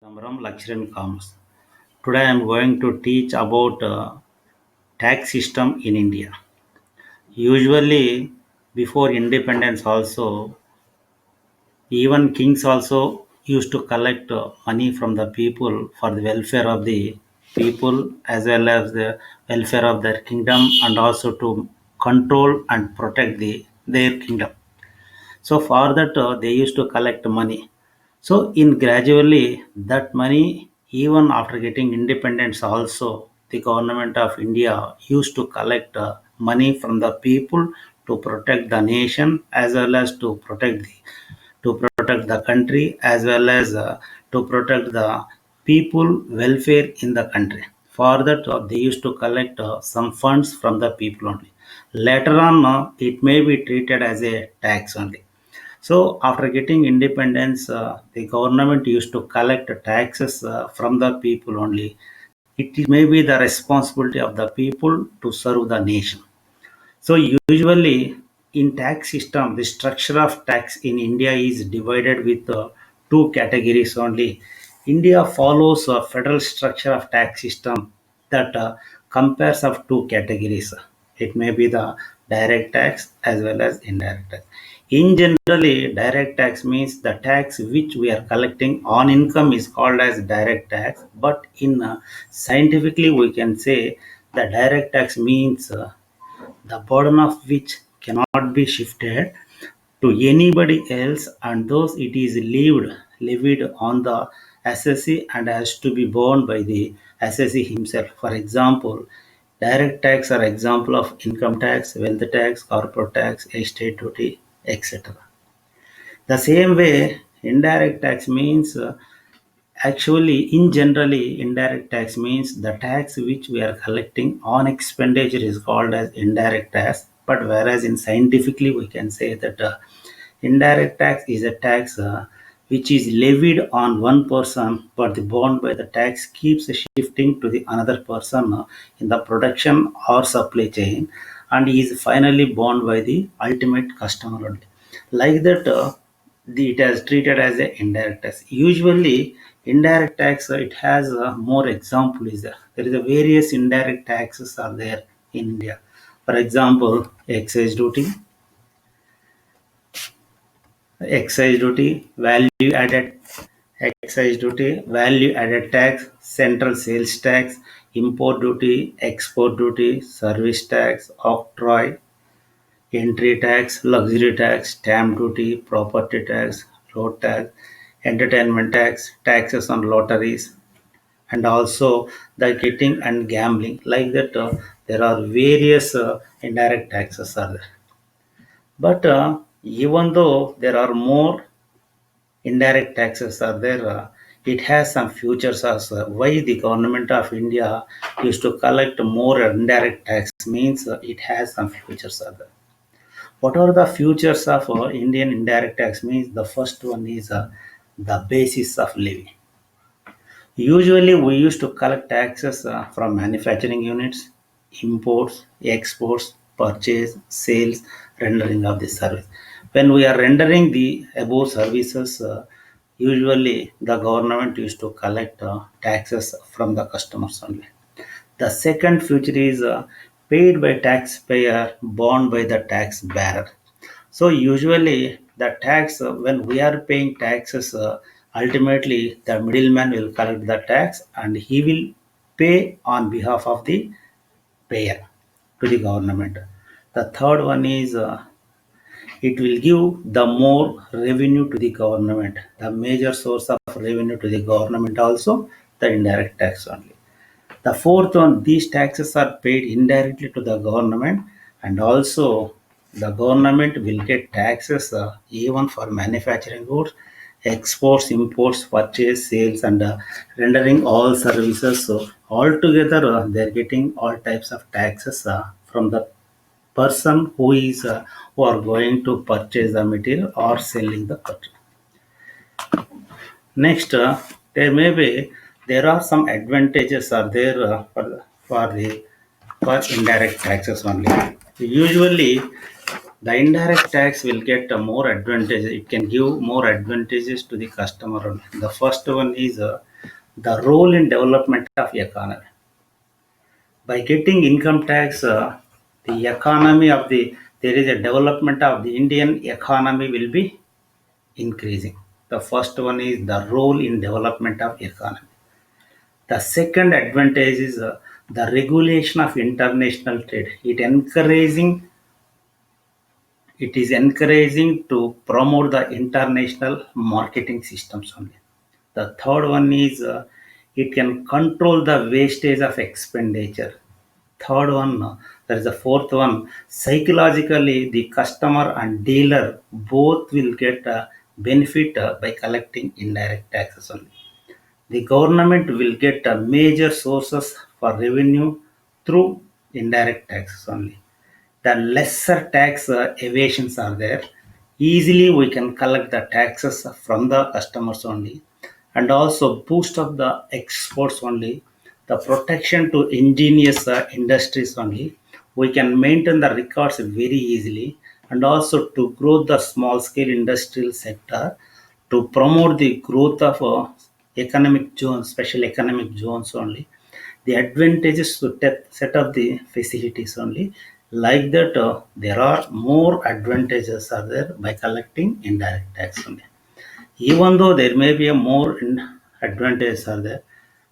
Kamaram Lecture in Commerce. Today I am going to teach about tax system in India. Usually, before independence, also even kings also used to collect money from the people for the welfare of the people as well as the welfare of their kingdom and also to control and protect their kingdom. So for that, they used to collect money. So in gradually that money, even after getting independence, also the government of India used to collect money from the people to protect the nation as well as to protect the country as well as to protect the people welfare in the country. For that, they used to collect some funds from the people only. Later on, it may be treated as a tax only. So after getting independence, the government used to collect taxes from the people only. It may be the responsibility of the people to serve the nation. So usually in tax system, the structure of tax in India is divided with two categories only. India follows a federal structure of tax system that compares of two categories. It may be the direct tax as well as indirect tax. In generally, direct tax means the tax which we are collecting on income is called as direct tax. But in scientifically, we can say the direct tax means the burden of which cannot be shifted to anybody else and thus it is levied on the assessee and has to be borne by the assessee himself. For example, direct tax are example of income tax, wealth tax, corporate tax, estate duty, etc. The same way, indirect tax means actually, in generally, indirect tax means the tax which we are collecting on expenditure is called as indirect tax. But whereas in scientifically we can say that indirect tax is a tax which is levied on one person, but the bond by the tax keeps shifting to the another person in the production or supply chain, and is finally borne by the ultimate customer only. Like that, it is treated as an indirect tax. Usually, indirect tax it has more example is there. There is a various indirect taxes are there in India. For example, excise duty, value added tax, central sales tax, import duty, export duty, service tax, octroi, entry tax, luxury tax, stamp duty, property tax, road tax, entertainment tax, taxes on lotteries, and also the getting and gambling. Like that, there are various indirect taxes are there. But even though there are more indirect taxes are there, it has some futures also. Why the government of India used to collect more indirect tax means it has some futures are there. What are the futures of Indian indirect tax means the first one is the basis of living. Usually we used to collect taxes from manufacturing units, imports, exports, purchase, sales, rendering of the service. When we are rendering the above services, usually the government used to collect taxes from the customers only. The second feature is paid by taxpayer, borne by the tax bearer. So usually the tax when we are paying taxes, ultimately the middleman will collect the tax and he will pay on behalf of the payer to the government. The third one is it will give the more revenue to the government. The major source of revenue to the government also the indirect tax only. The fourth one, these taxes are paid indirectly to the government, and also the government will get taxes even for manufacturing goods, exports, imports, purchase, sales, and rendering all services. So altogether, they are getting all types of taxes from the person who are going to purchase the material or selling the product. Next, there are some advantages are there for indirect taxes only. Usually, the indirect tax will get a more advantage. It can give more advantages to the customer. The first one is the role in development of economy. By getting income tax, the economy of there is a development of the Indian economy will be increasing. The first one is the role in development of economy. The second advantage is the regulation of international trade. It is encouraging to promote the international marketing systems only. The third one is it can control the wastage of expenditure. Third one, there is a fourth one. Psychologically, the customer and dealer both will get a benefit by collecting indirect taxes only. The government will get a major sources for revenue through indirect taxes only. The lesser tax evasions are there. Easily we can collect the taxes from the customers only, and also boost up the exports only. The protection to ingenious industries only. We can maintain the records very easily, and also to grow the small scale industrial sector, to promote the growth of economic zones, special economic zones only. The advantages to set up the facilities only. Like that, there are more advantages are there by collecting indirect tax only. Even though there may be a more advantages are there,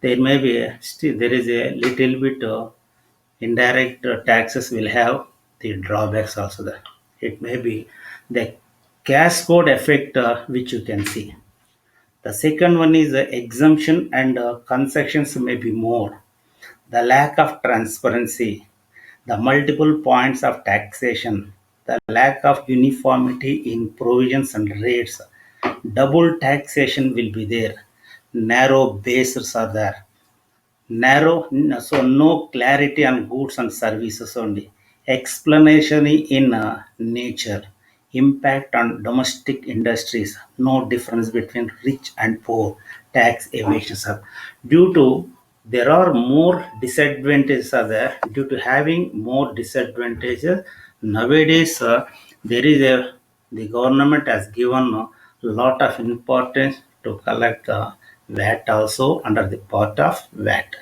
there may be still there is a little bit indirect taxes will have the drawbacks also there. It may be the cascade effect which you can see. The second one is the exemption and concessions may be more. The lack of transparency, the multiple points of taxation, the lack of uniformity in provisions and rates, double taxation will be there, narrow bases are there, so no clarity on goods and services only, explanation in nature, impact on domestic industries, no difference between rich and poor, tax evasions are due to there are more disadvantages are there. Due to having more disadvantages nowadays, there is a the government has given a lot of importance to collect VAT also under the part of VAT.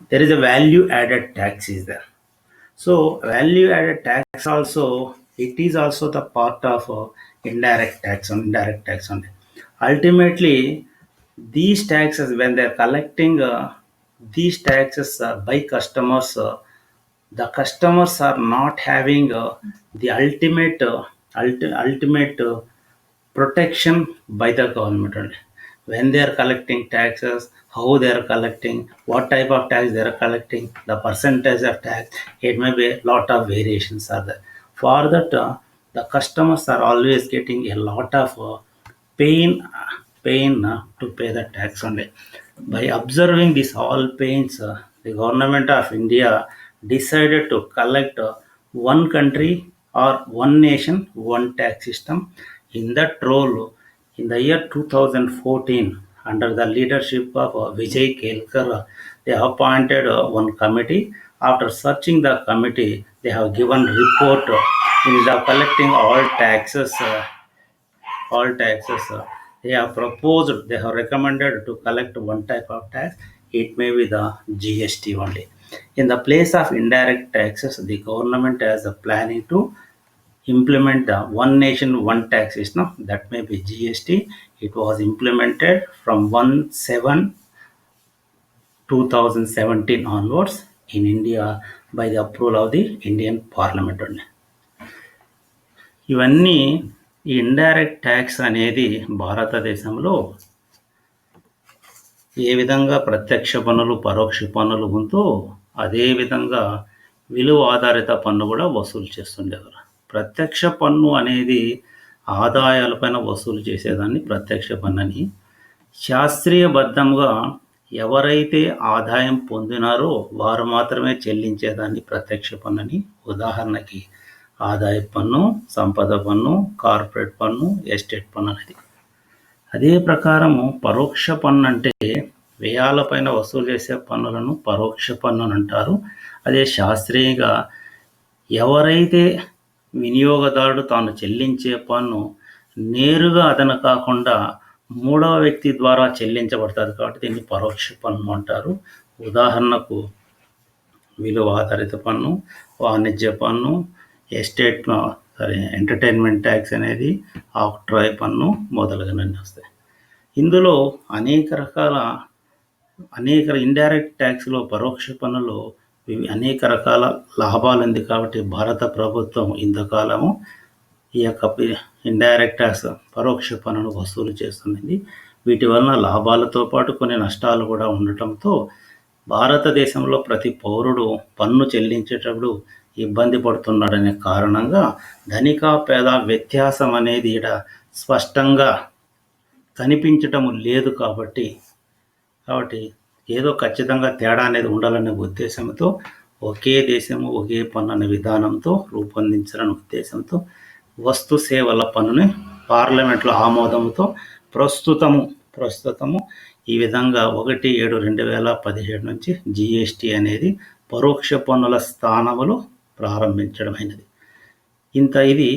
There is a value added tax is there. So value added tax also, it is also the part of indirect tax only. Ultimately, these taxes when they are collecting these taxes by customers, the customers are not having the ultimate protection by the government only. When they are collecting taxes, how they are collecting, what type of tax they are collecting, the percentage of tax, it may be a lot of variations are there. For that, the customers are always getting a lot of pain to pay the tax only. By observing this all pains, the government of India decided to collect one country or one nation, one tax system. In that role, in the year 2014, under the leadership of Vijay Kelkar, they appointed one committee. After searching the committee, they have given report in the collecting all taxes. They have proposed, they have recommended to collect one type of tax. It may be the GST only. In the place of indirect taxes, the government has a planning to implement the one nation one tax system, that may be GST. It was implemented from 1/7/2017 onwards in India by the approval of the Indian Parliament only. ఇవన్నీ ఈ indirect tax అనేది భారతదేశంలో ఏ విధంగా ప్రత్యక్ష పన్నులు పరోక్ష పన్నులు ఉందో అదే విధంగా విలువ ఆధారిత పన్ను కూడా వసూలు చేస్తుండేవారు. ప్రత్యక్ష పన్ను అనేది ఆదాయాలపైన వసూలు చేసేదాన్ని ప్రత్యక్ష పన్ను అని. శాస్త్రీయబద్ధంగా ఎవరైతే ఆదాయం పొందినారో వారు మాత్రమే చెల్లించేదాన్ని ప్రత్యక్ష పన్ను అని. ఉదాహరణకి ఆదాయ పన్ను, సంపద పన్ను, కార్పొరేట్ పన్ను, ఎస్టేట్ పన్ను అనేది. అదే ప్రకారము పరోక్ష పన్ను అంటే వ్యయాలపైన వసూలు చేసే పన్నులను పరోక్ష పన్ను అని అంటారు. అదే శాస్త్రీయంగా ఎవరైతే వినియోగదారుడు తాను చెల్లించే పన్ను నేరుగా అదన కాకుండా మూడవ వ్యక్తి ద్వారా చెల్లించబడుతుంది కాబట్టి దీన్ని పరోక్ష పన్ను అంటారు. ఉదాహరణకు విలువ ఆధారిత పన్ను, వాణిజ్య పన్ను, ఎంటర్టైన్మెంట్ ట్యాక్స్ అనేది, ఆక్ట్రాయ్ పన్ను మొదలగునవి వస్తాయి. ఇందులో అనేక ఇండైరెక్ట్ ట్యాక్స్లో పరోక్ష పన్నులో అనేక రకాల లాభాలు ఉంది కాబట్టి భారత ప్రభుత్వం ఇంతకాలము ఈ యొక్క ఇండైరెక్ట్ ట్యాక్స్ పరోక్ష పన్నును వసూలు చేస్తున్నది. వీటి వలన లాభాలతో పాటు కొన్ని నష్టాలు కూడా ఉండటంతో భారతదేశంలో ప్రతి పౌరుడు పన్ను చెల్లించేటప్పుడు ఇబ్బంది పడుతున్నాడనే కారణంగా ధనిక పేద వ్యత్యాసం అనేది ఇక్కడ స్పష్టంగా కనిపించటం లేదు. కాబట్టి ఏదో ఖచ్చితంగా తేడా అనేది ఉండాలనే ఉద్దేశంతో ఒకే దేశము ఒకే పన్ను అనే విధానంతో రూపొందించాలనే ఉద్దేశంతో వస్తు సేవల పన్నుని పార్లమెంట్లో ఆమోదంతో ప్రస్తుతము ఈ విధంగా 1/7/2017 నుంచి జిఎస్టి అనేది పరోక్ష పన్నుల స్థానములో ప్రారంభించడమైనది. ఇది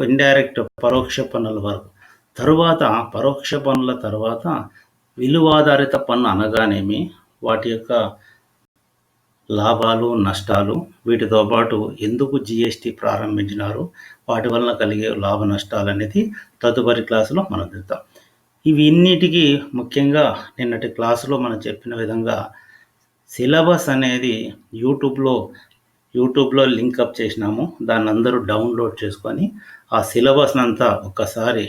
ఇండైరెక్ట్ పరోక్ష పన్నుల వరకు. తరువాత పరోక్ష పన్నుల తర్వాత విలువాధారిత పన్ను అనగానేమి, వాటి యొక్క లాభాలు నష్టాలు, వీటితో పాటు ఎందుకు జిఎస్టి ప్రారంభించినారు, వాటి వలన కలిగే లాభ నష్టాలు అనేది తదుపరి క్లాసులో మనం చూద్దాం. ఇన్నిటికీ ముఖ్యంగా నిన్నటి క్లాసులో మనం చెప్పిన విధంగా సిలబస్ అనేది యూట్యూబ్లో లింకప్ చేసినాము. దాన్ని అందరూ డౌన్లోడ్ చేసుకొని ఆ సిలబస్ అంతా ఒక్కసారి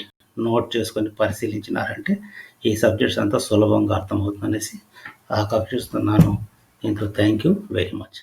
నోట్ చేసుకొని పరిశీలించినారంటే ఈ సబ్జెక్ట్స్ అంతా సులభంగా అర్థమవుతుందనేసి ఆకాంక్షిస్తున్నాను. ఇంట్లో థ్యాంక్ యూ వెరీ మచ్.